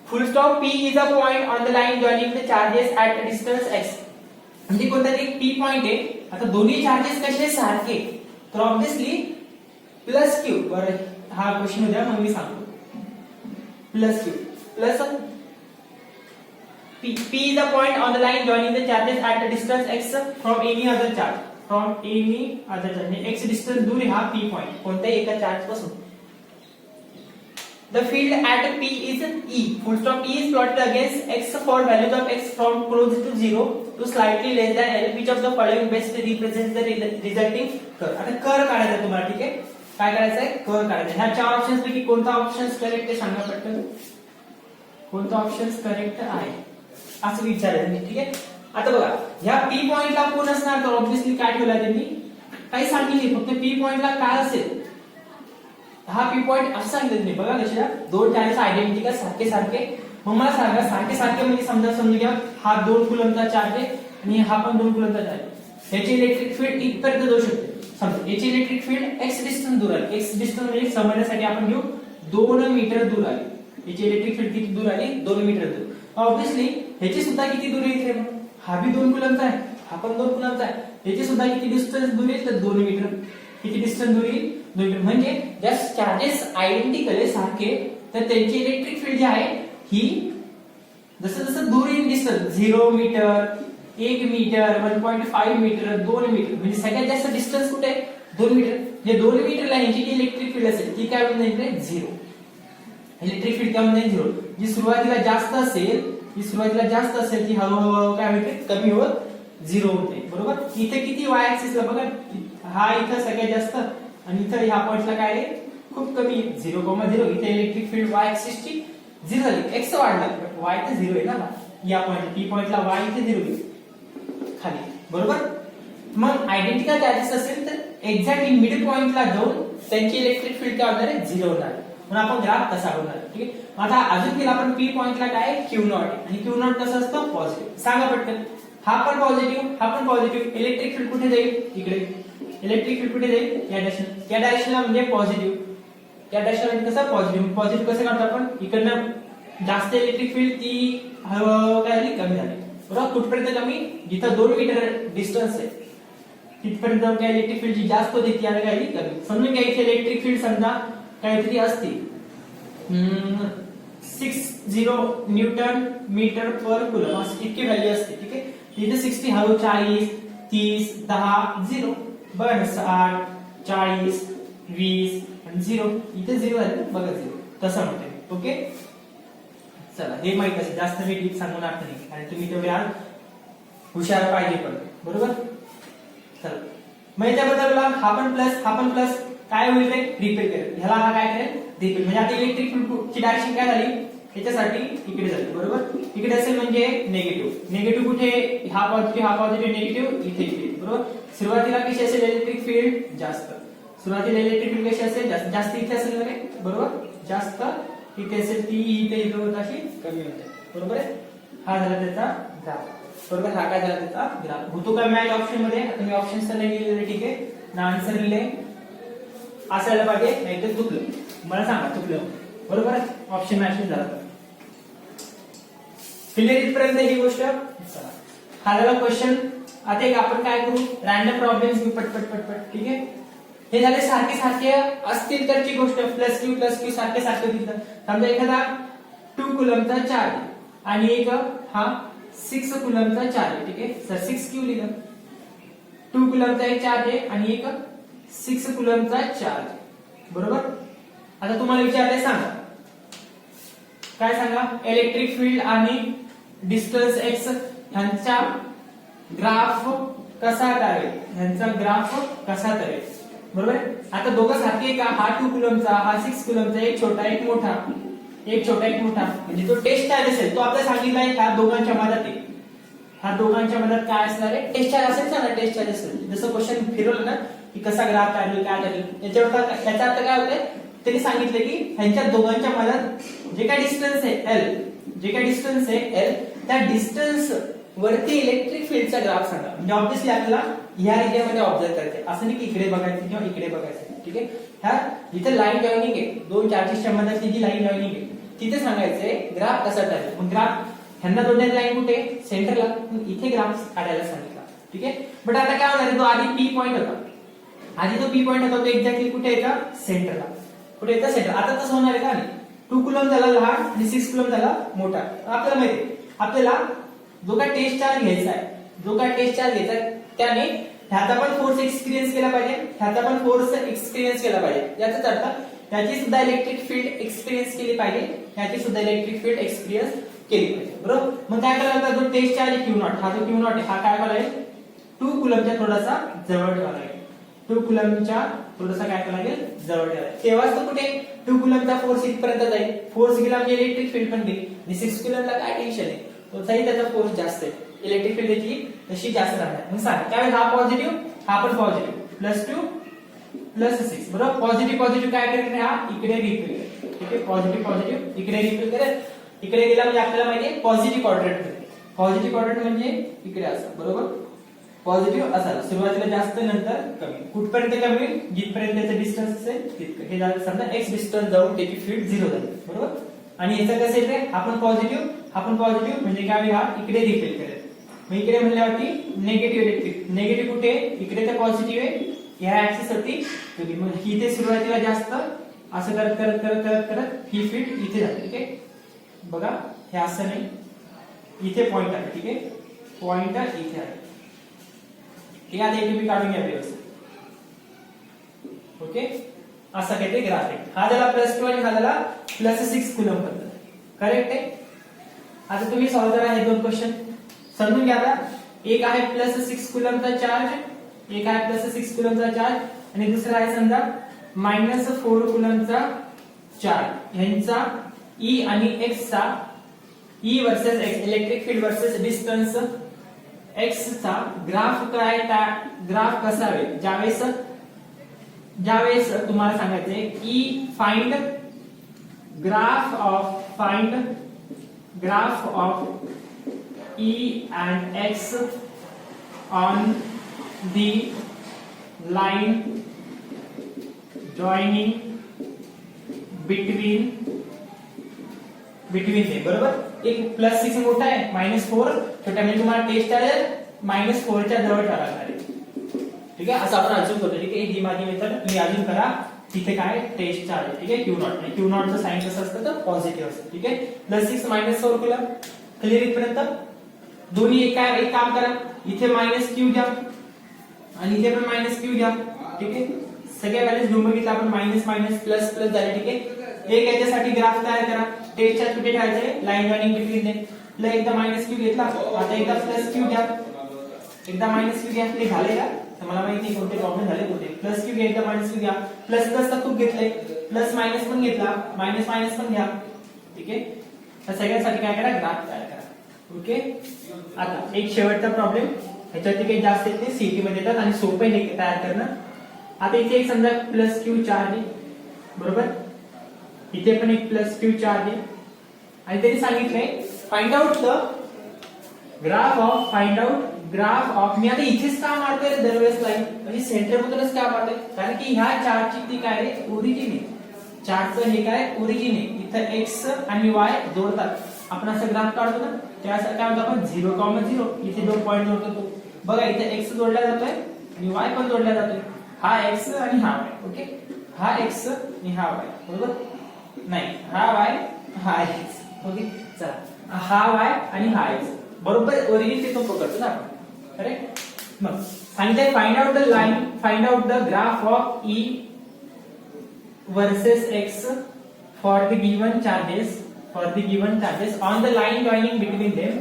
[SPEAKER 1] फुल stop P is a point on the line joining the charges at distance x. म्हणजे कोणता तरी P पॉइंट आहे. आता दोन्ही चार्जेस कसे सारखे, तर ऑब्वियसली प्लस क्यू. बरं हा क्वेश्चन होता मग मी सांगतो. Plus Q plus P is the point on the line joining the charges at a distance x from any other charge. From any other charge. x distance दूर आहे हा P point कोणत्याही एका चार्ज पासून. The field at P is E. Full stop E is plotted against x for values of x from close to 0 to slightly less than L. Which of the following best represents the resulting curve? आता curve काढायचा तुम्हाला, ठीक आहे. काय करायचं आहे, curve काढायचा. ह्या चार ऑप्शन्स पैकी कोणता ऑप्शन करेक्ट आहे सांगा पटकन. कोणता ऑप्शन करेक्ट आहे असं विचारायचं मी, ठीक आहे. आता बघा ह्या P पॉइंटला कोण असणार, तर ऑब्विसली काय ठेवला त्यांनी, काही सांगितले फक्त P पॉइंटला काय असेल. हा P पॉइंट असं सांगितलं नाही. बघा कशा दोन चार्जेस आयडेंटिकल सारखे सारखे. मग मला सांगा सारखे सारखे म्हणजे समजून घ्या हा 2 कुलमचा चार्ज आहे आणि हा पण 2 कुलमचा चार्ज आहे. याची इलेक्ट्रिक फील्ड इथपर्यंत जाऊ शकते. समजा याची इलेक्ट्रिक फील्ड x डिस्टन्स दूर आली. x डिस्टन्स म्हणजे समजण्यासाठी आपण घेऊ 2 मीटर दूर आली. याची इलेक्ट्रिक फील्ड किती दूर आली, 2 मीटर दूर. ऑब्वियसली ह्याची सुद्धा किती दूर येईल, हा भी 2 कुलमचा आहे, हा पण 2 कुलमचा आहे. याची सुद्धा किती डिस्टन्स दूर येईल, तर 2 मीटर. किती डिस्टन्स दूर येईल, 2 मीटर. म्हणजे ज्या चार्जेस आयडेंटिकल आहे सारखे, तर त्यांची इलेक्ट्रिक फील्ड जी आहे ही जसं जसं दूर येईल distance 0 metre, 1 metre, 1.5 metre, 2 metre, म्हणजे सगळ्यात जास्त डिस्टन्स कुठे आहे, 2 मीटर. जे 2 मीटरला ह्याची जी इलेक्ट्रिक फील्ड असेल ती काय होऊन जाईल, 0. इलेक्ट्रिक फील्ड काय होऊन जाईल, 0. जी सुरुवातीला जास्त असेल ती हळूहळू काय होते, कमी होत 0 होते. बरोबर. इथे किती y ऍक्सिसला बघा, हा इथं सगळ्यात जास्त आणि इथं ह्या पॉइंटला काय आहे, खूप कमी 0,0. इथे इलेक्ट्रिक फील्ड y ऍक्सिस ची 0 झाली, x वाढला बट y तर 0 आहे ना. या पॉइंट P पॉइंटला y इथे 0 आहे खाली. बरोबर. मग आयडेंटिकल चार्जेस असेल तर एक्झॅक्टली मिड पॉइंटला जाऊन त्यांची इलेक्ट्रिक फील्ड काय होणार आहे, 0 होणार आहे. म्हणून आपण ग्राफ तसा बनवणार. ठीक आहे. आता अजून केला आपण P पॉइंटला काय Q0 आहे आणि Q0 कसं असतं, पॉझिटिव्ह. सांगा पटकन. हा पण पॉझिटिव्ह, हा पण पॉझिटिव्ह. इलेक्ट्रिक फील्ड कुठे जाईल, इकडे. इलेक्ट्रिक फील्ड कुठे जाईल, या डायरेक्शनला म्हणजे पॉझिटिव्ह. या डायरेक्शनला म्हणजे कसं, पॉझिटिव्ह. पॉझिटिव्ह कसं काढतो आपण, इकडनं जास्त इलेक्ट्रिक फील्ड ती हळूहळू काय झाली, कमी झाली. बरोबर. कुठपर्यंत कमी, जिथं 2 मीटर डिस्टन्स आहे तिथपर्यंत काय इलेक्ट्रिक फील्ड जी जास्त होती ती काय कमी. समजून घ्या इथे इलेक्ट्रिक फील्ड समजा काहीतरी असते 60 न्यूटन मीटर पर कूलम इतकी व्हॅल्यू असते. ठीक आहे. इथे 60 हळू 40 30 10 0 बरं 60 40 20 आणि 0 इथे 0 आहे बघा 0 तसं म्हणते. ओके. चला हे माहित असेल, जास्त मी डीप सांगून अर्थ नाही आणि तुम्ही तेवढे आज हुशार पाहिजे पण. बरोबर. चला मग याच्याबद्दल हा पण प्लस काय होईल रे, रिपेल करेल. ह्याला हा काय करेल, रिपेल. म्हणजे आता इलेक्ट्रिक फील्डची डायरेक्शन काय झाली, याच्यासाठी इकडे झाली. बरोबर. इकडे असेल म्हणजे निगेटिव्ह कुठे, हा पॉझिटिव्ह निगेटिव्ह इथे. बरोबर. सुरुवातीला कशी असेल इलेक्ट्रिक फील्ड, जास्त. सुरुवातीला इलेक्ट्रिक फील्ड कशी असेल, जास्त इथे असेल ना. बरोबर. जास्त इथे असेल ती इथे होत अशी कमी होते. बरोबर आहे. हा झाला त्याचा ग्राफ. बरोबर. हा काय झाला त्याचा ग्राफ. होतो का मॅच ऑप्शन मध्ये. आता मी ऑप्शन्स तर नाही लिहिलेले, ठीक आहे ना. आन्सर लिहिले असायला पाहिजे, नाही तर चुकलं. मला सांगा चुकलं. बरोबर. ऑप्शन मॅच झाला. क्लिअर इथपर्यंत ही गोष्ट. हा झाला क्वेश्चन. आता एक आपण काय करू, रॅन्डम प्रॉब्लेम्स घेऊ पटपट. ठीक आहे. हे झाले सारखे असतील तरची गोष्ट. प्लस क्यू सारखे तिथं. समजा एखादा 2 कुलमचा चार्ज आणि एक हा 6 कुलमचा चार्ज आहे. ठीक आहे. सर 6 क्यू लिहिलं. 2 कुलमचा एक चार्ज आहे आणि एक 6 कुलमचा चार्ज. बरोबर. आता तुम्हाला विचारलंय सांगा, काय सांगा, इलेक्ट्रिक फील्ड आणि डिस्टन्स x ह्यांचा ग्राफ कसा करेल. बरोबर. आता दोघं सारखे का, हा 2 कुलमचा हा 6 कुलमचा, एक छोटा एक मोठा, म्हणजे तो टेस्ट चार्ज असेल तो आपल्याला सांगितला आहे ह्या दोघांच्या मधात आहे. ह्या दोघांच्या मधात काय असणार आहे, टेस्ट चार्ज असेल ना. टेस्ट चार्ज असेल जसं क्वेश्चन फिरवलं ना की कसा ग्राफ काढेल काय करेल, याचा अर्थ काय होतंय, त्यांनी सांगितलं की ह्यांच्या दोघांच्या मधात जे काय डिस्टन्स आहे L, त्या डिस्टन्स वरती इलेक्ट्रिक फील्डचा ग्राफ सांगा. म्हणजे ऑब्विसली आपल्याला ह्या एरियामध्ये ऑब्झर्व करायचे, असं नाही की इकडे बघायचं किंवा इकडे बघायचं. ठीक आहे, ह्या जिथे लाईन जॉईनिंग आहे, दोन चार्जेसच्या मध्यातली जी लाईन जॉईनिंग आहे तिथे सांगायचंय ग्राफ कसा ठरेल. मग ग्राफ ह्यांना जोडणारी लाईन कुठे, सेंटरला, इथे ग्राफ काढायला सांगितला. ठीक आहे, बट आता काय होणार आहे, तो आधी पी पॉइंट होता, आधी तो पी पॉइंट होता, तो एक्झॅक्टली कुठे येतं, सेंटरला. कुठे येतं, सेंटर. आता तसं होणार आहे का नाही, 2 कुलम झाला लहान आणि 6 कुलम झाला मोठा. आपल्याला माहिती आहे, आपल्याला जो काय टेस्ट चार्ज घ्यायचा आहे, जो काय टेस्ट चार्ज घ्यायचा आहे त्याने ह्याचा पण फोर्स एक्सपिरियन्स केला पाहिजे, ह्याचा पण फोर्स एक्सपिरियन्स केला पाहिजे. याचाच अर्थ त्याची सुद्धा इलेक्ट्रिक फील्ड एक्सपिरियन्स केली पाहिजे, ह्याची सुद्धा इलेक्ट्रिक फील्ड एक्सपिरियन्स केली पाहिजे. बरोबर, मग काय करायला लागतं, जो टेस्ट चार्ज क्यू नॉट, हा जो क्यू नॉट आहे हा काय करायला लागेल, 2 कुलमच्या थोडासा जवळ ठेवावा लागेल. 2 कुलमच्या थोडासा काय करायला लागेल, जवळ ठेवायला. तेव्हाच तो कुठे 2 कुलमचा फोर्स इथपर्यंत जाईल, फोर्स गेला म्हणजे इलेक्ट्रिक फील्ड पण गेली. आणि 6 कुलमला काय टेन्शन आहे, तोचाही त्याचा फोर्स जास्त आहे, इलेक्ट्रिक फील्ड त्याची तशी जास्त राहणार. मग सांग त्यावेळेस हा पॉझिटिव्ह, हा पण पॉझिटिव्ह, +2 +6. बरोबर, पॉझिटिव्ह पॉझिटिव्ह काय करेल, हा इकडे रिपेल. ठीक आहे, पॉझिटिव्ह पॉझिटिव्ह इकडे रिपेल करेल. इकडे गेला म्हणजे आपल्याला माहिती आहे पॉझिटिव्ह क्वाड्रंट मिळते. पॉझिटिव्ह क्वाड्रंट म्हणजे इकडे असं. बरोबर, पॉझिटिव्ह असायला सुरुवातीला जास्त, नंतर कमी. कुठपर्यंत कमी, जिथपर्यंत त्याचं डिस्टन्स असेल तितकं. हे झालं समजा x डिस्टन्स जाऊन त्याची फील्ड 0 झाली. बरोबर, आणि याचं कसं येते, आपण पॉझिटिव्ह म्हणजे काय, हा इकडे रिपेल करेल. मग इकडे म्हणल्यावरती निगेटिव्ह इलेक्ट्रिक, निगेटिव्ह कुठे, इकडे तर पॉझिटिव्ह आहे, ह्या ऍक्सिस वरती. मग इथे सुरुवातीला जास्त, असं करत करत करत करत करत ही फील्ड इथे जाते. ठीक आहे, बघा हे असं नाही, इथे पॉइंट आहे. ठीक आहे, पॉइंट इथे आहे. ठीक आहे, आता इथे मी काढून घ्या व्यवस्थित. ओके, असा काहीतरी ग्राफ आहे. हा झाला +2 आणि हा झाला +6 कुलम पर्यंत. करेक्ट आहे. आता तुम्ही सॉल्व्ह करा हे दोन क्वेश्चन, समजून घ्या. आता एक आहे +6 कुलमचा चार्ज, एक आहे +6 कुलमचा चार्ज, आणि दुसरा आहे समजा -4 कुलमचा चार्ज. ह्यांचा E आणि X चा, E versus X, electric field versus distance X चा ग्राफ काय, ग्राफ कसा आहे, ज्यावेळेस तुम्हाला सांगायचंय की find graph of E and X on the line joining between them. बरोबर, एक +6 मोठा आहे, -4 छोटा, म्हणजे तुम्हाला टेस्ट चार्ज -4 च्या जवळ ठेवावा लागणार आहे. ठीक आहे, असं आपण अजून करतो. ठीक आहे, ही माझी मेथड तुम्ही अजून करा. तिथे काय टेस्ट चार्ज आहे. ठीक आहे, Q0, आणि Q0 चं साइन कसं असतं तर पॉझिटिव्ह असतं. ठीक आहे, +6 -4 कुलम. क्लिअर इथपर्यंत. दोन्ही एक काम करा, इथे -q घ्या आणि इथे पण -q घ्या. ठीक आहे, सगळ्या व्हॅल्यूज घेऊन बघितलं आपण, मायनस मायनस प्लस प्लस झाले. ठीक आहे, एक याच्यासाठी ग्राफ तयार करा. टेस्ट चार्ज कुठे ठेवायचे, लाईन जॉइनिंग बिटवीन देम. एकदा -q घेतला, आता एकदा +q घ्या, एकदा -q घ्या. हे झाले का, तर मला माहिती कोणते प्रॉब्लेम झाले कोणते. +q घ्या, एकदा -q घ्या, प्लस प्लस तर खूप घेतले, प्लस मायनस पण घेतला, मायनस मायनस पण घ्या. ठीक आहे, तर सगळ्यांसाठी काय करा, ग्राफ तयार करा. ओके, आता एक शेवटचा प्रॉब्लेम, ह्याच्यावरती काही जास्त येते सीटी मध्ये येतात आणि सोपे हे तयार करणं. आता इथे एक समजा +q चार्ज आहे. बरोबर, इथे पण एक +q चार्ज आहे, आणि त्यांनी सांगितलंय find out the graph of me आता इथेच का मारतोय दरवेळेस लाईन, म्हणजे सेंटर मधूनच का मारतोय, कारण की ह्या चार्जची ती काय आहे, ओरिजिन आहे. चार्जचं हे काय ओरिजिन आहे, इथं x आणि y जोडतात. आपण असं ग्राफ काढतो ना, त्यासाठी काय म्हणतो आपण 0,0. इथे दोन पॉइंट जोडतो. बघा इथे x जोडला जातोय आणि y पण जोडला जातोय. हा x आणि हा y. ओके, हा x आणि हा y. बरोबर, नाही हा y हा x. ओके, चला हा y आणि हा x बरोबर ओरिजिन ते तो पकडतो ना आपण. करेक्ट. मग सांगितलंय find out the graph of E versus x for the given charges on the line joining between them.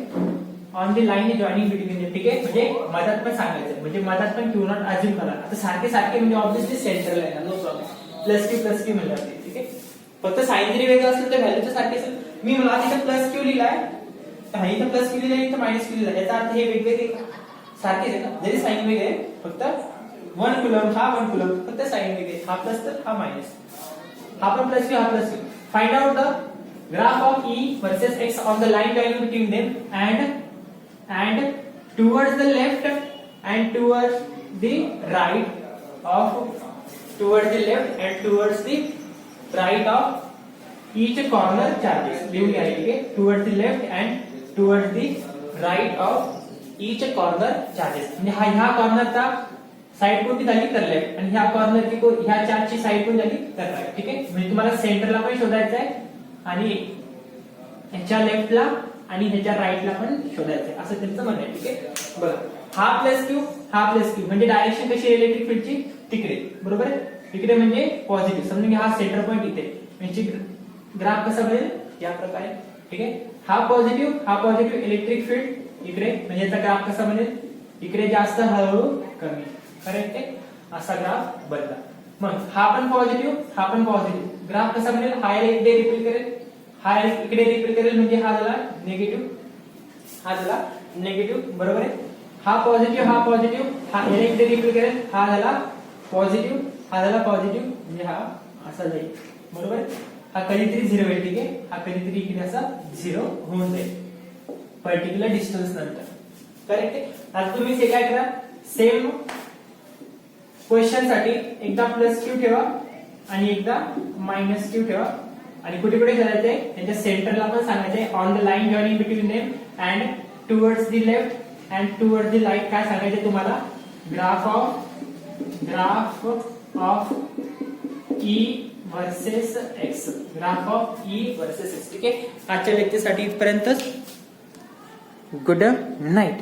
[SPEAKER 1] ठीक आहे, म्हणजे मधात पण सांगायचं, म्हणजे मधात पण Q0 अज्युम करा. आता सारखे सारखे म्हणजे ऑब्विसली सेंटरला आहे ना, नो प्रॉब्लेम. +q म्हणलं. ठीक आहे, फक्त साइन जरी वेगळं असेल तर व्हॅल्यू तर सारखी असेल. मी मला इथं +q लिहिलाय, तर इथं +q लिहिलाय, इथं -q लिहिलाय, याचा अर्थ हे वेगवेगळे सारखेच आहे ना, जरी साइन वेगळे आहे, फक्त 1 कुलम हा 1 कुलम, फक्त साइन वेगळे, हा प्लस तर हा मायनस, हा पण +q हा +q. Find out the graph of E versus x on the line joining between them and and towards the left and towards the right of each corner charges. लिहून घ्या इथे towards the left and towards the right of each corner charges. म्हणजे ह्या कॉर्नरचा side कोणती झाली तर left आणि ह्या कॉर्नरची ह्या चार्जची साइड कोण झाली तर राईट. ठीक आहे, म्हणजे तुम्हाला सेंटरला पण शोधायचं आहे आणि ह्याच्या लेफ्टला आणि ह्याच्या राईटला पण शोधायचं आहे असं त्यांचं म्हणणं आहे. ठीक आहे, बघा हा प्लस क्यू म्हणजे डायरेक्शन कशी इलेक्ट्रिक फील्डची तिकडे, बरोबर आहे. तिकडे म्हणजे पॉझिटिव्ह, समजून घ्या हा सेंटर पॉईंट इथे, म्हणजे ग्राफ कसा बनेल या प्रकारे. ठीक आहे, हा पॉझिटिव्ह इलेक्ट्रिक फील्ड इकडे, म्हणजे याचा ग्राफ कसा बनेल इकडे जास्त हळूहळू कमी. करेक्ट आहे, असा ग्राफ बनला. मग हा पण पॉझिटिव्ह ग्राफ कसा बनेल, हा इकडे रिपीट करेल, हा इकडे रिपीट करेल, म्हणजे हा झाला निगेटिव्ह, बरोबर आहे. हा पॉझिटिव्ह हा इकडे रिपीट करेल, हा झाला पॉझिटिव्ह म्हणजे हा असा जाईल, बरोबर आहे. हा कधीतरी झिरो होईल. ठीक आहे, हा कधीतरी इकडे असा झिरो होऊन जाईल पर्टिक्युलर डिस्टन्स नंतर. करेक्ट आहे. आता तुम्ही हे काय करा, सेम क्वेश्चन साठी एकदा प्लस क्यू ठेवा आणि एकदा मायनस क्यू ठेवा आणि कुठे कुठे करायचंय त्यांच्या सेंटरला पण सांगायचंय on the line joining between them and towards the left and towards the right काय सांगायचंय तुम्हाला, graph of E versus X. ठीक आहे, आजच्या लेक्चरसाठी इथपर्यंतच. Good night.